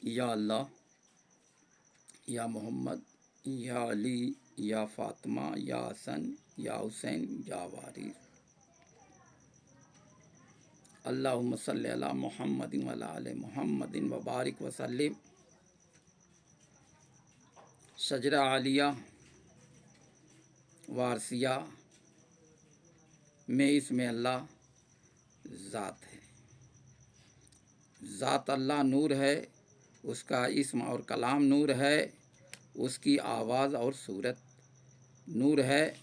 یا اللہ، یا محمد، یا علی، یا فاطمہ، یا حسن، یا حسین، یا وارث۔ اللہم صلی علی محمد وعلی آل محمد وبارک وسلم۔ شجرہ عالیہ وارثیہ میں اس میں اللہ ذات ہے۔ ذات اللہ نور ہے، اس کا اسم اور کلام نور ہے، اس کی آواز اور صورت نور ہے۔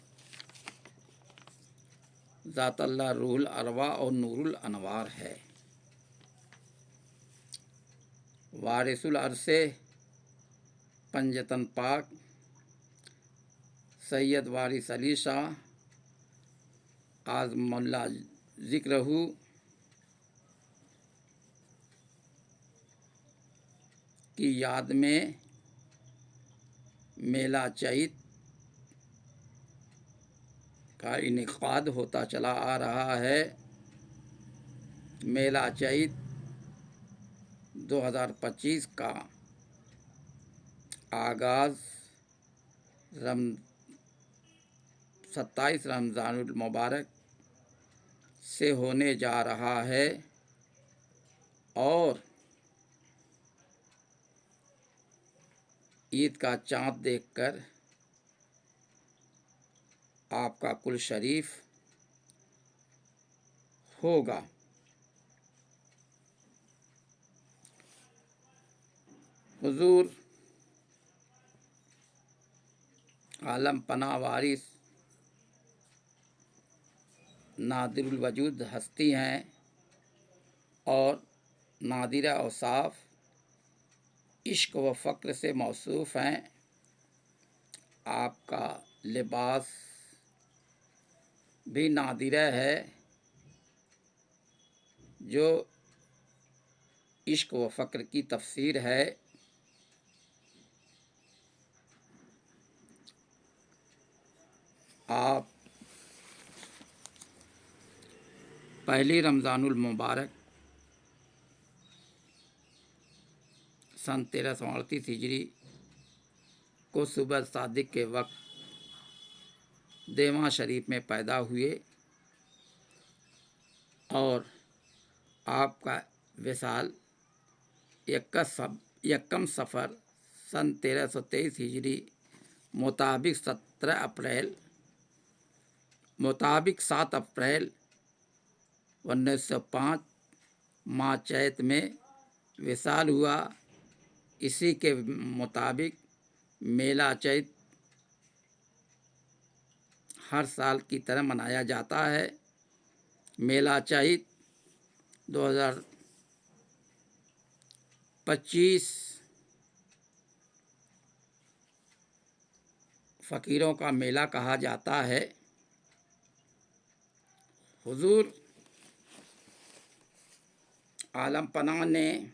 ذات اللہ روح الارواح اور نور الانوار ہے۔ وارث العرش پنجتن پاک سید وارث علی شاہ اعظم اللہ ذکرہ کی یاد میں میلہ چیت کا انعقاد ہوتا چلا آ رہا ہے۔ میلہ چیت 2025 کا آغاز 27 رمضان المبارک سے ہونے جا رہا ہے اور عید کا چاند دیکھ کر آپ کا کل شریف ہوگا۔ حضور عالم پناہ وارث نادر الوجود ہستی ہیں اور نادرہ اوصاف عشق و فقر سے موصوف ہیں۔ آپ کا لباس بھی نادرہ ہے جو عشق و فقر کی تفسیر ہے۔ آپ پہلی رمضان المبارک سن 1338 ہجری کو صبح صادق کے وقت دیواں شریف میں پیدا ہوئے اور آپ کا وصال یکم صفر سن 1323 ہجری مطابق 7 اپریل 1905 ماہ چیت میں وصال ہوا۔ اسی کے مطابق میلہ چیت ہر سال کی طرح منایا جاتا ہے۔ میلہ چیت 2025 فقیروں کا میلہ کہا جاتا ہے۔ حضور عالم پناہ نے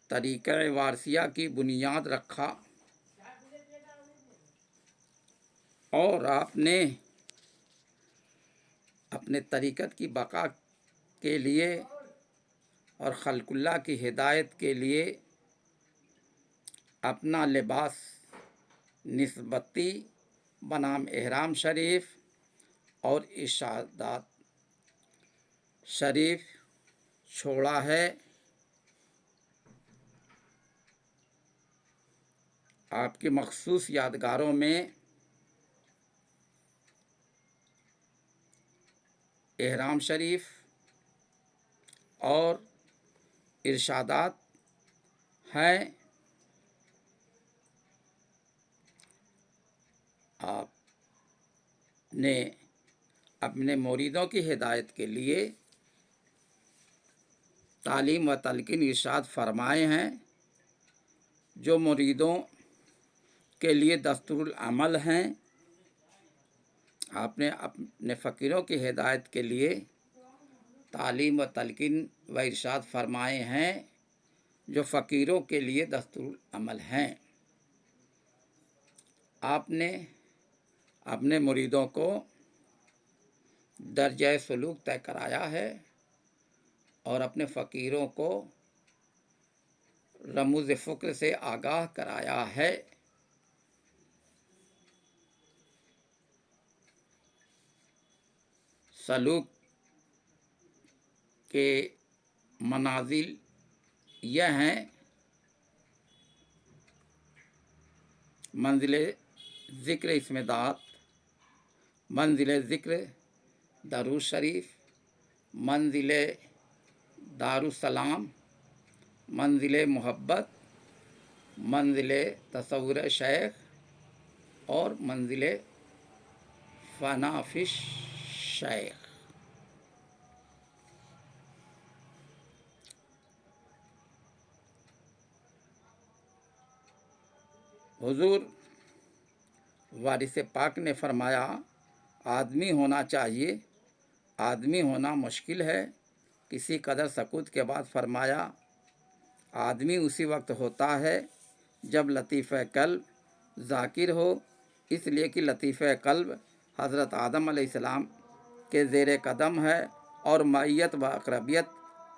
طریقہ وارثیہ کی بنیاد رکھا اور آپ نے اپنے طریقت کی بقا کے لیے اور خلق اللہ کی ہدایت کے لیے اپنا لباس نسبتی بنام احرام شریف اور ارشادات شریف چھوڑا ہے۔ آپ کی مخصوص یادگاروں میں احرام شریف اور ارشادات ہیں۔ آپ نے اپنے مریدوں کی ہدایت کے لیے تعلیم و تلقین ارشاد فرمائے ہیں جو مریدوں کے لیے دستور العمل ہیں۔ آپ نے اپنے فقیروں کی ہدایت کے لیے تعلیم و تلقین و ارشاد فرمائے ہیں جو فقیروں کے لیے دستور العمل ہیں۔ آپ نے اپنے مریدوں کو درجہ سلوک طے کرایا ہے اور اپنے فقیروں کو رموز فقر سے آگاہ کرایا ہے۔ سلوک کے منازل یہ ہیں: منزل ذکر اسم ذات، منزل ذکر درود شریف، منزل دارالسلام، منزل محبت، منزل تصور شیخ اور منزل فنا فی الشیخ۔ حضور وارث پاک نے فرمایا، آدمی ہونا چاہیے، آدمی ہونا مشکل ہے۔ کسی قدر سکوت کے بعد فرمایا، آدمی اسی وقت ہوتا ہے جب لطیفہ قلب ذاکر ہو، اس لیے کہ لطیفہ قلب حضرت آدم علیہ السلام کے زیر قدم ہے اور معیت و اقربیت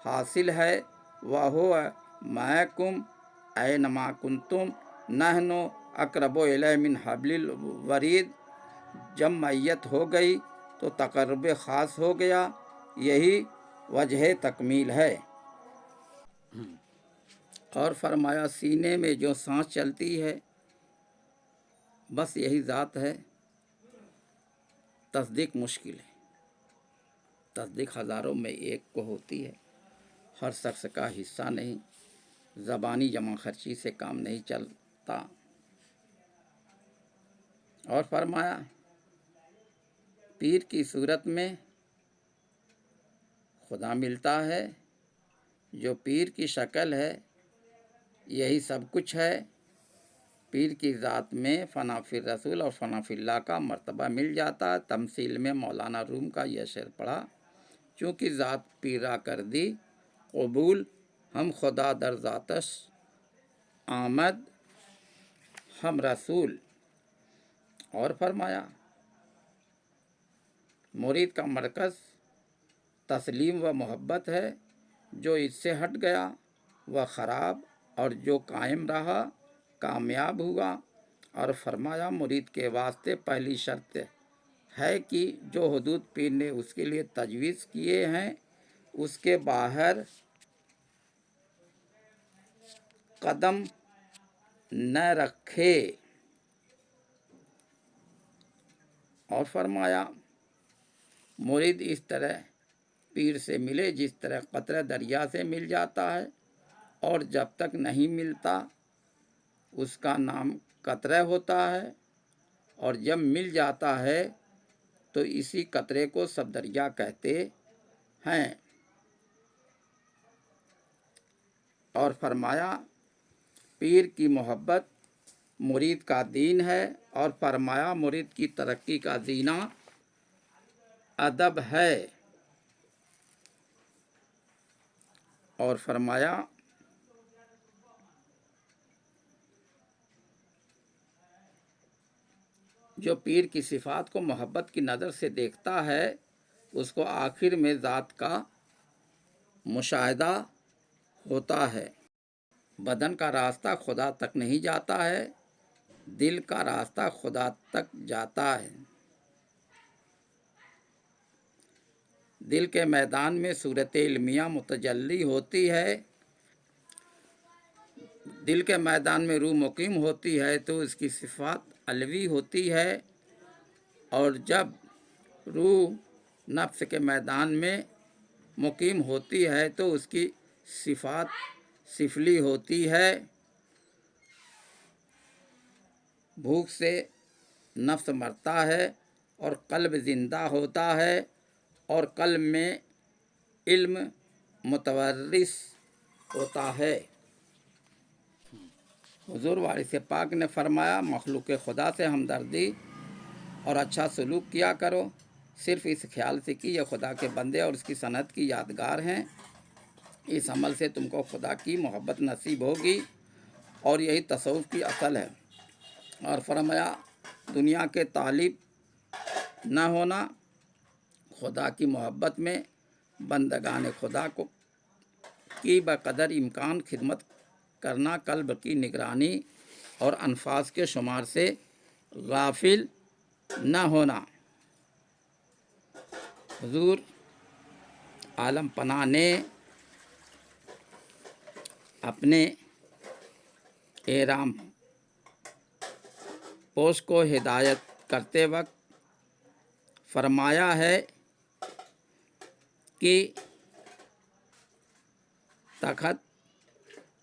حاصل ہے۔ وَهُوَ مَعَكُمْ أَيْنَمَا كُنْتُمْ نَحْنُ أَقْرَبُ إِلَيْهِ مِنْ حَبْلِ الْوَرِيدِ۔ جب معیت ہو گئی تو تقرب خاص ہو گیا، یہی وجہ تکمیل ہے۔ اور فرمایا، سینے میں جو سانس چلتی ہے بس یہی ذات ہے۔ تصدیق مشکل ہے، تصدیق ہزاروں میں ایک کو ہوتی ہے، ہر شخص کا حصہ نہیں، زبانی جمع خرچی سے کام نہیں چلتا۔ اور فرمایا، پیر کی صورت میں خدا ملتا ہے، جو پیر کی شکل ہے یہی سب کچھ ہے۔ پیر کی ذات میں فنا فی الرسول اور فنا فی اللہ کا مرتبہ مل جاتا ہے۔ تمثیل میں مولانا روم کا یہ شعر پڑھا، چونکہ ذات پیرا کر دی قبول، ہم خدا در ذاتش آمد ہم رسول۔ اور فرمایا، مرید کا مرکز تسلیم و محبت ہے، جو اس سے ہٹ گیا وہ خراب اور جو قائم رہا کامیاب ہوا۔ اور فرمایا، مرید کے واسطے پہلی شرط ہے کہ جو حدود پیر نے اس کے لیے تجویز کیے ہیں اس کے باہر قدم نہ رکھے۔ اور فرمایا، مرید اس طرح پیر سے ملے جس طرح قطرہ دریا سے مل جاتا ہے، اور جب تک نہیں ملتا اس کا نام قطرہ ہوتا ہے، اور جب مل جاتا ہے تو اسی قطرے کو سب دریا کہتے ہیں۔ اور فرمایا، پیر کی محبت مرید کا دین ہے۔ اور فرمایا، مرید کی ترقی کا زینہ ادب ہے۔ اور فرمایا، جو پیر کی صفات کو محبت کی نظر سے دیکھتا ہے اس کو آخر میں ذات کا مشاہدہ ہوتا ہے۔ بدن کا راستہ خدا تک نہیں جاتا ہے، دل کا راستہ خدا تک جاتا ہے۔ دل کے میدان میں صورت علمیہ متجلی ہوتی ہے۔ دل کے میدان میں روح مقیم ہوتی ہے تو اس کی صفات علوی ہوتی ہے، اور جب روح نفس کے میدان میں مقیم ہوتی ہے تو اس کی صفات سفلی ہوتی ہے۔ بھوک سے نفس مرتا ہے اور قلب زندہ ہوتا ہے، اور قلب میں علم متورث ہوتا ہے۔ حضور وارث پاک نے فرمایا، مخلوق خدا سے ہمدردی اور اچھا سلوک کیا کرو، صرف اس خیال سے کہ یہ خدا کے بندے اور اس کی صنعت کی یادگار ہیں۔ اس عمل سے تم کو خدا کی محبت نصیب ہوگی، اور یہی تصوف کی اصل ہے۔ اور فرمایا، دنیا کے طالب نہ ہونا، خدا کی محبت میں بندگان خدا کو کی بقدر امکان خدمت کرنا، قلب کی نگرانی اور انفاس کے شمار سے غافل نہ ہونا۔ حضور عالم پناہ نے اپنے احرام پوش کو ہدایت کرتے وقت فرمایا ہے کہ تخت،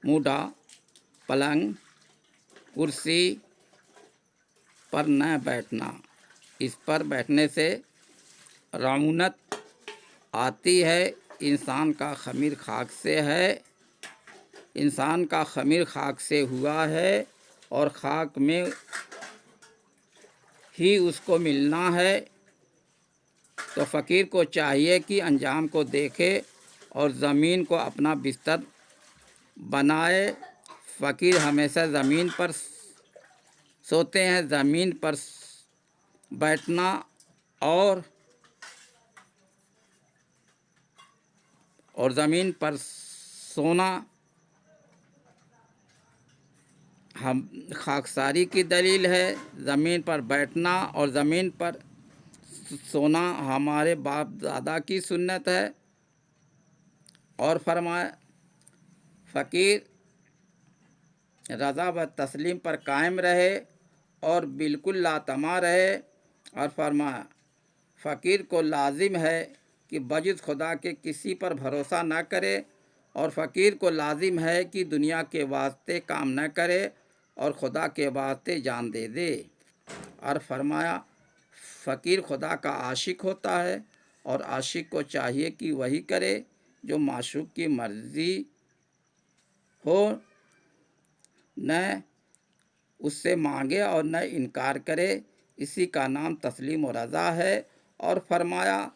موڈھا، پلنگ، کرسی پر نہ بیٹھنا، اس پر بیٹھنے سے رعونت آتی ہے۔ انسان کا خمیر خاک سے ہے، انسان کا خمیر خاک سے ہوا ہے اور خاک میں ہی اس کو ملنا ہے۔ تو فقیر کو چاہیے کہ انجام کو دیکھے اور زمین کو اپنا بستر بنائے۔ فقیر ہمیشہ زمین پر سوتے ہیں۔ زمین پر بیٹھنا اور زمین پر سونا خاکساری کی دلیل ہے۔ زمین پر بیٹھنا اور زمین پر سونا ہمارے باپ دادا کی سنت ہے۔ اور فرمایا فقیر رضا و تسلیم پر قائم رہے اور بالکل لاتما رہے۔ اور فرمایا فقیر کو لازم ہے کہ بجز خدا کے کسی پر بھروسہ نہ کرے، اور فقیر کو لازم ہے کہ دنیا کے واسطے کام نہ کرے اور خدا کے واسطے جان دے دے۔ اور فرمایا فقیر خدا کا عاشق ہوتا ہے، اور عاشق کو چاہیے کہ وہی کرے جو معشوق کی مرضی ہو، نہ اس سے مانگے اور نہ انکار کرے، اسی کا نام تسلیم و رضا ہے۔ اور فرمایا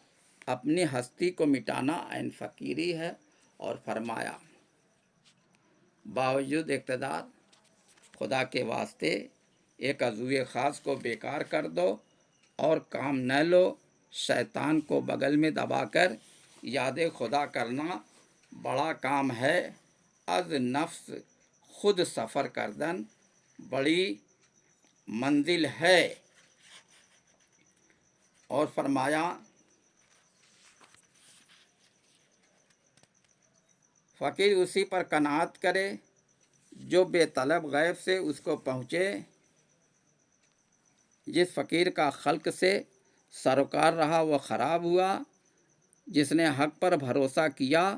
اپنی ہستی کو مٹانا عین فقیری ہے۔ اور فرمایا باوجود اقتدار خدا کے واسطے ایک عضو خاص کو بیکار کر دو اور کام نہ لو۔ شیطان کو بغل میں دبا کر یاد خدا کرنا بڑا کام ہے۔ از نفس خود سفر کردن بڑی منزل ہے۔ اور فرمایا فقیر اسی پر قناعت کرے جو بے طلب غیب سے اس کو پہنچے۔ جس فقیر کا خلق سے سروکار رہا وہ خراب ہوا، جس نے حق پر بھروسہ کیا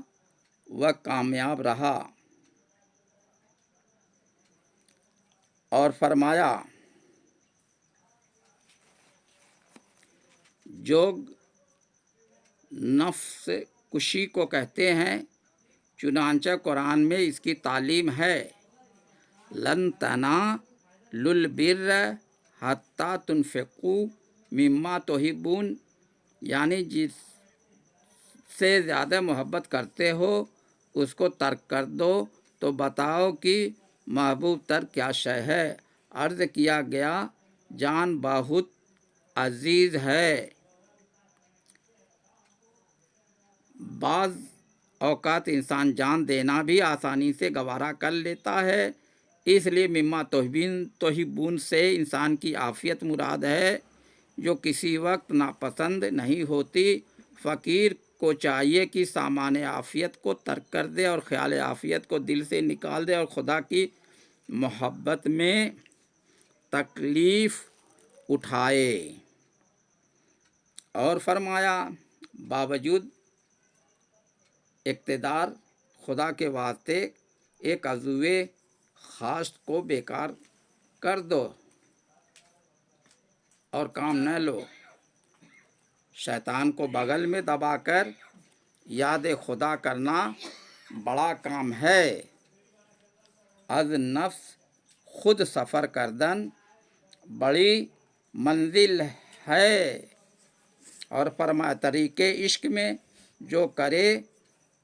وہ کامیاب رہا۔ اور فرمایا جوگ نفس کشی کو کہتے ہیں، چنانچہ قرآن میں اس کی تعلیم ہے۔ لن تنالوا البر حتی تنفقوا مما تحبون، یعنی جس سے زیادہ محبت کرتے ہو اس کو ترک کر دو۔ تو بتاؤ کہ محبوب تر کیا شے ہے؟ عرض کیا گیا جان بہت عزیز ہے۔ بعض اوقات انسان جان دینا بھی آسانی سے گوارا کر لیتا ہے، اس لیے مما تحبون سے انسان کی عافیت مراد ہے جو کسی وقت ناپسند نہیں ہوتی۔ فقیر کو چاہیے کہ سامان عافیت کو ترک کر دے اور خیال عافیت کو دل سے نکال دے اور خدا کی محبت میں تکلیف اٹھائے۔ اور فرمایا باوجود اقتدار خدا کے واسطے ایک عضو خاص کو بیکار کر دو اور کام نہ لو۔ شیطان کو بغل میں دبا کر یاد خدا کرنا بڑا کام ہے۔ از نفس خود سفر کردن بڑی منزل ہے۔ اور فرمایا طریقے عشق میں جو کرے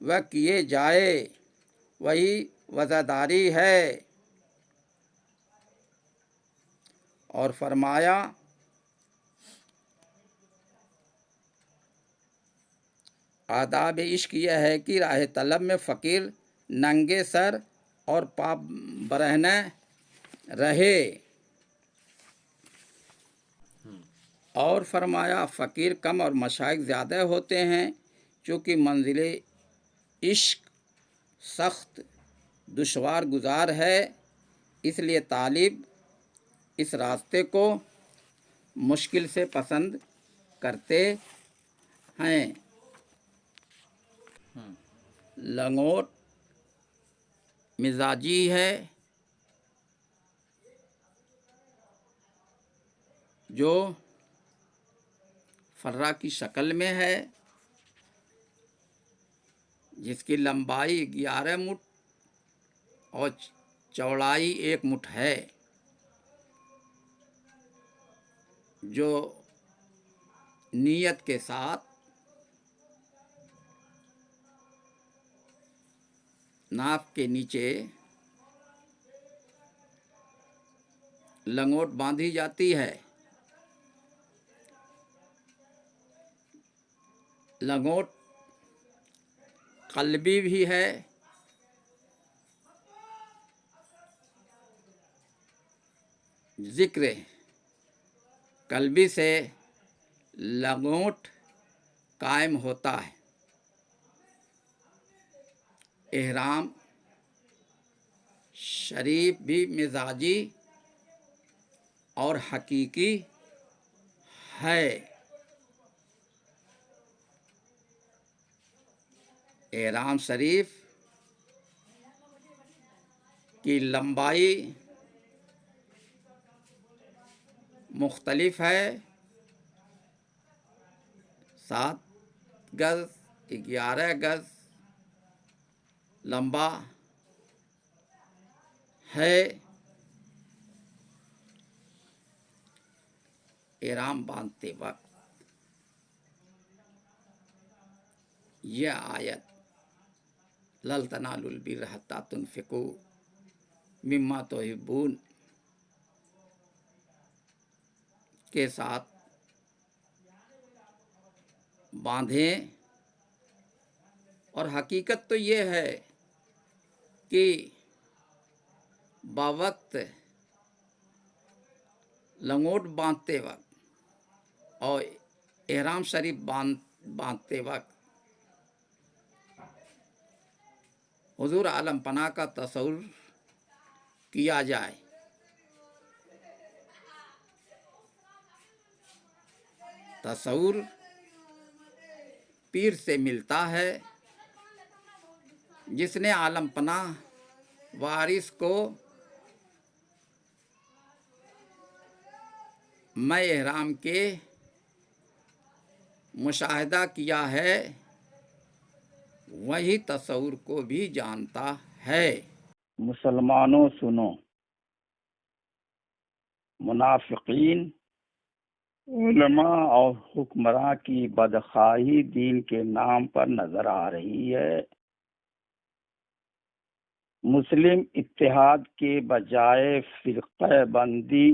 وہ کیے جائے وہی وزاداری ہے۔ اور فرمایا آداب عشق یہ ہے کہ راہ طلب میں فقیر ننگے سر اور پاپ برہنہ رہے۔ اور فرمایا فقیر کم اور مشائخ زیادہ ہوتے ہیں، چونکہ منزل عشق سخت دشوار گزار ہے، اس لیے طالب اس راستے کو مشکل سے پسند کرتے ہیں۔ لنگوٹ مزاجی ہے جو فرہ کی شکل میں ہے، جس کی لمبائی 11 مٹ اور چوڑائی 1 مٹ ہے، جو نیت کے ساتھ ناف کے نیچے لنگوٹ باندھی جاتی ہے۔ لنگوٹ قلبی بھی ہے، ذکر قلبی سے لنگوٹ قائم ہوتا ہے۔ احرام شریف بھی مزاجی اور حقیقی ہے۔ احرام شریف کی لمبائی مختلف ہے، 7 گز 11 گز لمبا ہے۔ احرام باندھتے وقت یہ آیت لن تنالوا البر حتی تنفقوا مما تحبون کے ساتھ باندھیں، اور حقیقت تو یہ ہے کہ باوقت لنگوٹ باندھتے وقت اور احرام شریف باندھتے وقت حضور عالم پناہ کا تصور کیا جائے۔ تصور پیر سے ملتا ہے، جس نے عالم پناہ وارث کو میں احرام کے مشاہدہ کیا ہے، وہی تصور کو بھی جانتا ہے۔ مسلمانوں سنو، منافقین، علماء اور حکمراں کی بدخواہی دین کے نام پر نظر آ رہی ہے۔ مسلم اتحاد کے بجائے فرقہ بندی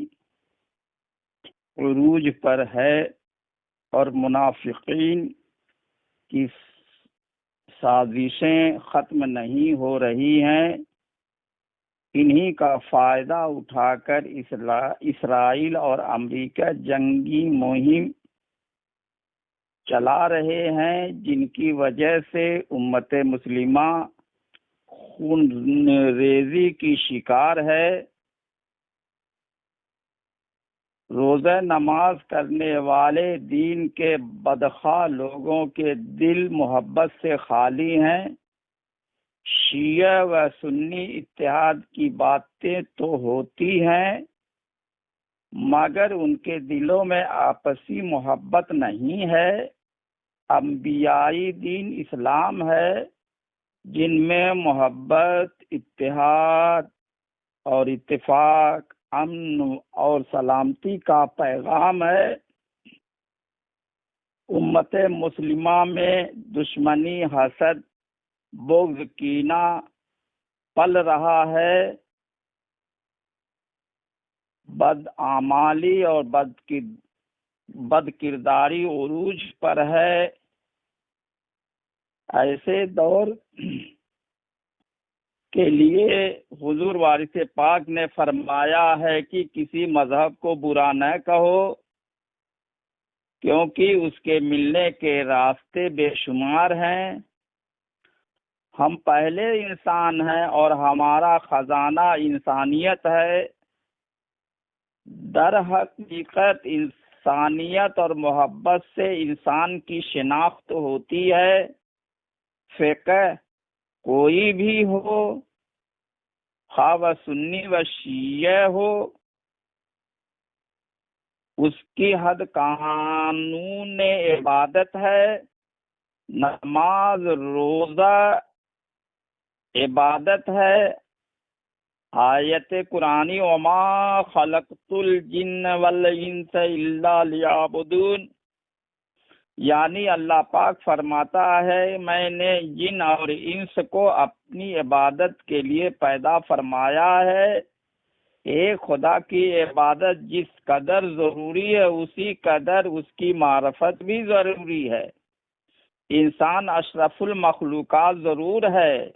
عروج پر ہے، اور منافقین کی سازشیں ختم نہیں ہو رہی ہیں۔ انہی کا فائدہ اٹھا کر اسرائیل اور امریکہ جنگی مہم چلا رہے ہیں، جن کی وجہ سے امت مسلمہ خون ریزی کی شکار ہے۔ روزہ نماز کرنے والے دین کے بدخواہ لوگوں کے دل محبت سے خالی ہیں۔ شیعہ و سنی اتحاد کی باتیں تو ہوتی ہیں، مگر ان کے دلوں میں آپسی محبت نہیں ہے۔ انبیائی دین اسلام ہے، جن میں محبت، اتحاد اور اتفاق، امن اور سلامتی کا پیغام ہے۔ امت مسلمہ میں دشمنی، حسد، بغض، کینہ پل رہا ہے۔ بدعمالی اور بد کرداری عروج پر ہے۔ ایسے دور کے لیے حضور وارث پاک نے فرمایا ہے کہ کسی مذہب کو برا نہ کہو، کیونکہ اس کے ملنے کے راستے بے شمار ہیں۔ ہم پہلے انسان ہیں اور ہمارا خزانہ انسانیت ہے۔ در حقیقت انسانیت اور محبت سے انسان کی شناخت ہوتی ہے۔ فقہ کوئی بھی ہو، خواہ وہ سنی و شیعہ ہو، اس کی حد قانون عبادت ہے۔ نماز روزہ عبادت ہے۔ آیت قرآنی وما خلقت الجن والانس الا لیعبدون، یعنی اللہ پاک فرماتا ہے میں نے جن اور انس کو اپنی عبادت کے لیے پیدا فرمایا ہے۔ ایک خدا کی عبادت جس قدر ضروری ہے اسی قدر اس کی معرفت بھی ضروری ہے۔ انسان اشرف المخلوقات ضرور ہے،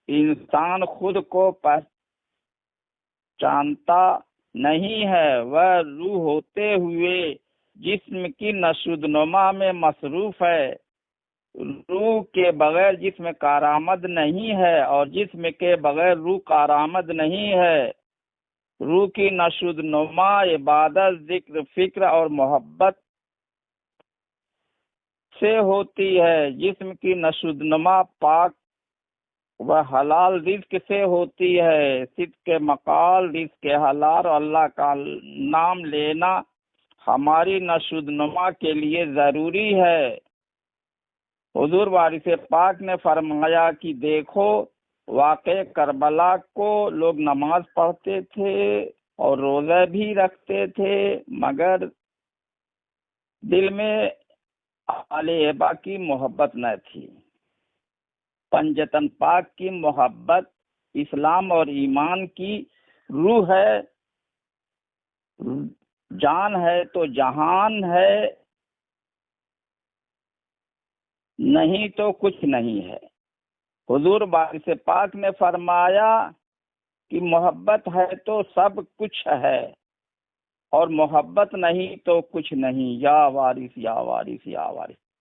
انسان خود کو پہچانتا نہیں ہے، وہ روح ہوتے ہوئے جسم کی نشو نما میں مصروف ہے۔ روح کے بغیر جسم کارآمد نہیں ہے اور جسم کے بغیر روح کارآمد نہیں ہے۔ روح کی نشو نما عبادت، ذکر، فکر اور محبت سے ہوتی ہے۔ جسم کی نشو نما پاک و حلال رزق سے ہوتی ہے۔ صدق مقال، رزق حلال اور اللہ کا نام لینا ہماری نشو نما کے لیے ضروری ہے۔ حضور وارث پاک نے فرمایا کہ دیکھو، واقع کربلا کو لوگ نماز پڑھتے تھے اور روزہ بھی رکھتے تھے، مگر دل میں آل ابا کی محبت نہ تھی۔ پنجتن پاک کی محبت اسلام اور ایمان کی روح ہے۔ جان ہے تو جہان ہے، نہیں تو کچھ نہیں ہے۔ حضور وارث پاک نے فرمایا کہ محبت ہے تو سب کچھ ہے اور محبت نہیں تو کچھ نہیں۔ یا وارث یا وارث یا وارث۔